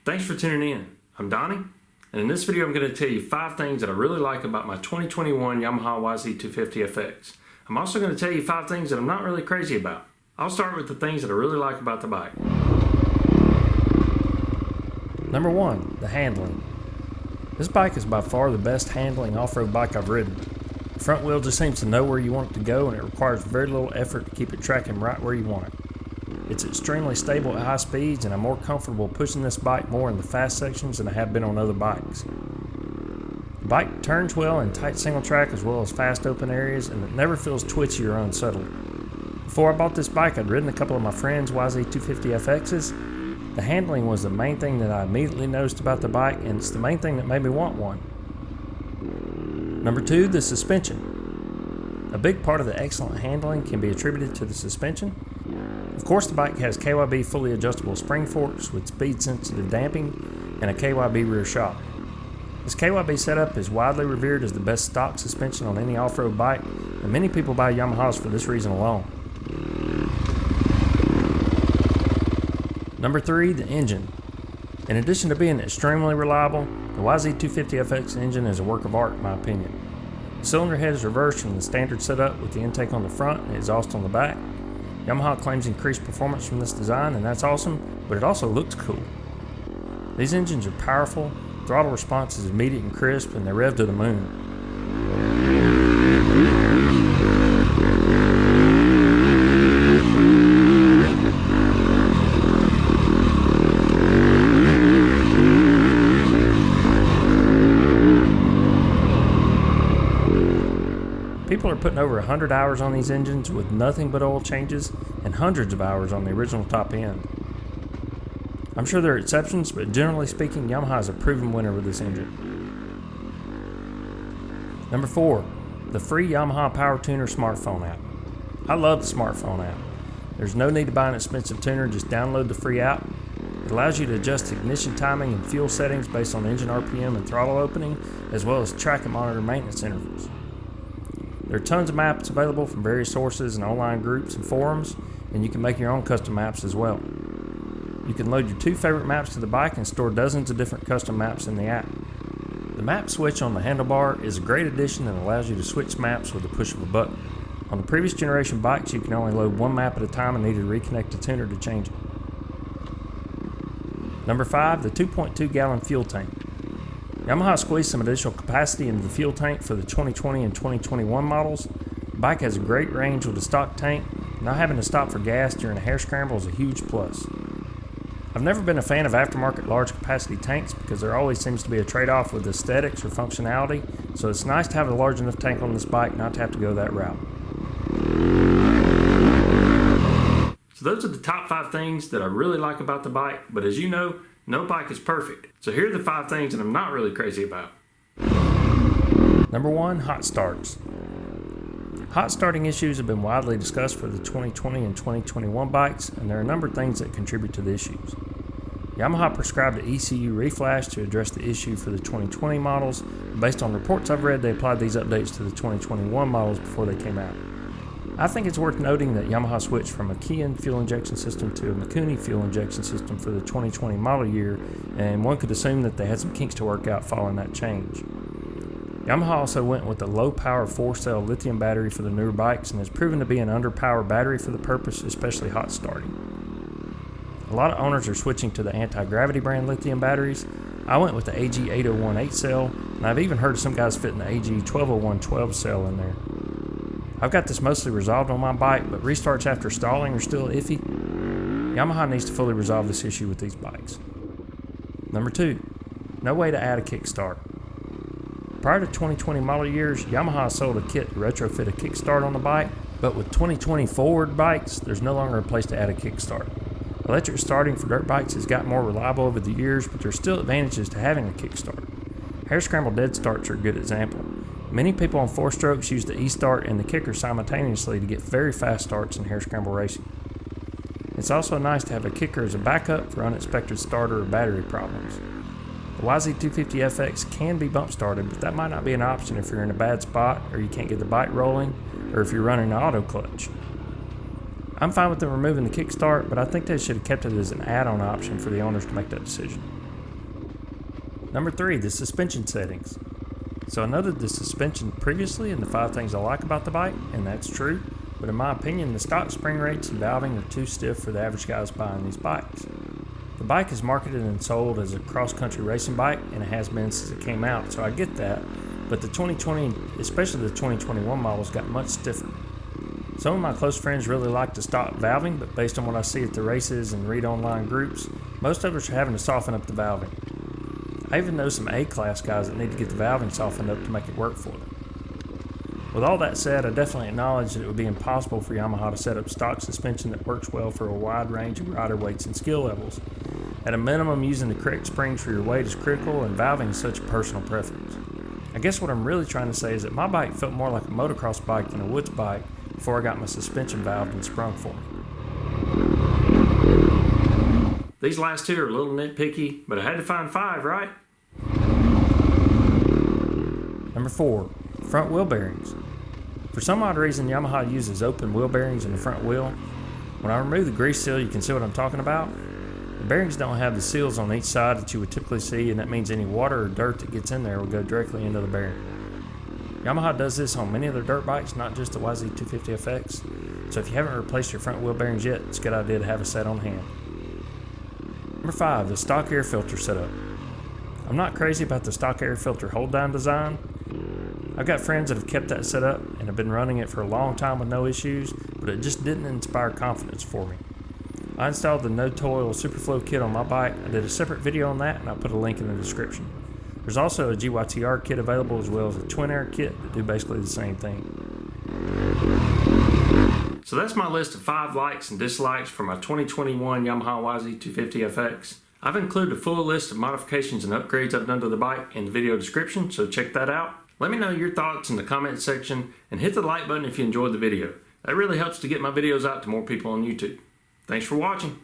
Thanks for tuning in. I'm Donnie, and in this video I'm going to tell you 5 things that I really like about my 2021 Yamaha YZ250FX. I'm also going to tell you 5 things that I'm not really crazy about. I'll start with the things that I really like about the bike. Number 1, the handling. This bike is by far the best handling off-road bike I've ridden. The front wheel just seems to know where you want it to go, and it requires very little effort to keep it tracking right where you want it. It's extremely stable at high speeds, and I'm more comfortable pushing this bike more in the fast sections than I have been on other bikes. The bike turns well in tight single track as well as fast open areas, and it never feels twitchy or unsettled. Before I bought this bike, I'd ridden a couple of my friends' YZ250FXs. The handling was the main thing that I immediately noticed about the bike, and it's the main thing that made me want one. Number 2, the suspension. A big part of the excellent handling can be attributed to the suspension. Of course, the bike has KYB fully adjustable spring forks with speed-sensitive damping and a KYB rear shock. This KYB setup is widely revered as the best stock suspension on any off-road bike, and many people buy Yamahas for this reason alone. Number 3, the engine. In addition to being extremely reliable, the YZ250FX engine is a work of art in my opinion. The cylinder head is reversed from the standard setup with the intake on the front and the exhaust on the back. Yamaha claims increased performance from this design, and that's awesome, but it also looks cool. These engines are powerful, throttle response is immediate and crisp, and they rev to the moon. People are putting over 100 hours on these engines with nothing but oil changes and hundreds of hours on the original top end. I'm sure there are exceptions, but generally speaking, Yamaha is a proven winner with this engine. Number 4, the free Yamaha POWERTUNER smartphone app. I love the smartphone app. There's no need to buy an expensive tuner, just download the free app. It allows you to adjust ignition timing and fuel settings based on engine RPM and throttle opening, as well as track and monitor maintenance intervals. There are tons of maps available from various sources and online groups and forums, and you can make your own custom maps as well. You can load your 2 favorite maps to the bike and store dozens of different custom maps in the app. The map switch on the handlebar is a great addition and allows you to switch maps with the push of a button. On the previous generation bikes, you can only load 1 map at a time and needed to reconnect the tuner to change it. Number 5, the 2.2 gallon fuel tank. Yamaha squeezed some additional capacity into the fuel tank for the 2020 and 2021 models. The bike has a great range with a stock tank. Not having to stop for gas during a hair scramble is a huge plus. I've never been a fan of aftermarket large capacity tanks because there always seems to be a trade-off with aesthetics or functionality, so it's nice to have a large enough tank on this bike not to have to go that route. So those are the top 5 things that I really like about the bike, but as you know, no bike is perfect. So here are the 5 things that I'm not really crazy about. Number 1, hot starts. Hot starting issues have been widely discussed for the 2020 and 2021 bikes, and there are a number of things that contribute to the issues. Yamaha prescribed an ECU reflash to address the issue for the 2020 models. Based on reports I've read, they applied these updates to the 2021 models before they came out. I think it's worth noting that Yamaha switched from a Kian fuel injection system to a Mikuni fuel injection system for the 2020 model year, and one could assume that they had some kinks to work out following that change. Yamaha also went with a low-power 4-cell lithium battery for the newer bikes, and has proven to be an underpowered battery for the purpose, especially hot starting. A lot of owners are switching to the anti-gravity brand lithium batteries. I went with the AG801 8-cell, and I've even heard of some guys fitting the AG1201 12-cell in there. I've got this mostly resolved on my bike, but restarts after stalling are still iffy. Yamaha needs to fully resolve this issue with these bikes. Number 2, no way to add a kickstart. Prior to 2020 model years, Yamaha sold a kit to retrofit a kickstart on the bike, but with 2020 forward bikes, there's no longer a place to add a kickstart. Electric starting for dirt bikes has gotten more reliable over the years, but there's still advantages to having a kickstart. Hair scramble dead starts are a good example. Many people on 4-strokes use the e-start and the kicker simultaneously to get very fast starts in hair scramble racing. It's also nice to have a kicker as a backup for unexpected starter or battery problems. The YZ250FX can be bump started, but that might not be an option if you're in a bad spot or you can't get the bike rolling, or if you're running an auto clutch. I'm fine with them removing the kickstart, but I think they should have kept it as an add-on option for the owners to make that decision. Number 3, the suspension settings. So I noted the suspension previously in the 5 things I like about the bike, and that's true, but in my opinion the stock spring rates and valving are too stiff for the average guys buying these bikes. The bike is marketed and sold as a cross-country racing bike, and it has been since it came out, so I get that, but the 2020, especially the 2021 models, got much stiffer. Some of my close friends really like the stock valving, but based on what I see at the races and read online groups, most of us are having to soften up the valving. I even know some A-class guys that need to get the valving softened up to make it work for them. With all that said, I definitely acknowledge that it would be impossible for Yamaha to set up stock suspension that works well for a wide range of rider weights and skill levels. At a minimum, using the correct springs for your weight is critical, and valving is such a personal preference. I guess what I'm really trying to say is that my bike felt more like a motocross bike than a woods bike before I got my suspension valved and sprung for me. These last 2 are a little nitpicky, but I had to find 5, right? Number 4, front wheel bearings. For some odd reason, Yamaha uses open wheel bearings in the front wheel. When I remove the grease seal, you can see what I'm talking about. The bearings don't have the seals on each side that you would typically see, and that means any water or dirt that gets in there will go directly into the bearing. Yamaha does this on many of their dirt bikes, not just the YZ250FX, so if you haven't replaced your front wheel bearings yet, it's a good idea to have a set on hand. Number 5, the stock air filter setup. I'm not crazy about the stock air filter hold down design. I've got friends that have kept that set up and have been running it for a long time with no issues, but it just didn't inspire confidence for me. I installed the Toil Super-FLO kit on my bike. I did a separate video on that, and I'll put a link in the description. There's also a GYTR kit available, as well as a twin air kit that do basically the same thing. So that's my list of 5 likes and dislikes for my 2021 Yamaha YZ250FX. I've included a full list of modifications and upgrades I've done to the bike in the video description, so check that out. Let me know your thoughts in the comment section, and hit the like button if you enjoyed the video. That really helps to get my videos out to more people on YouTube. Thanks for watching.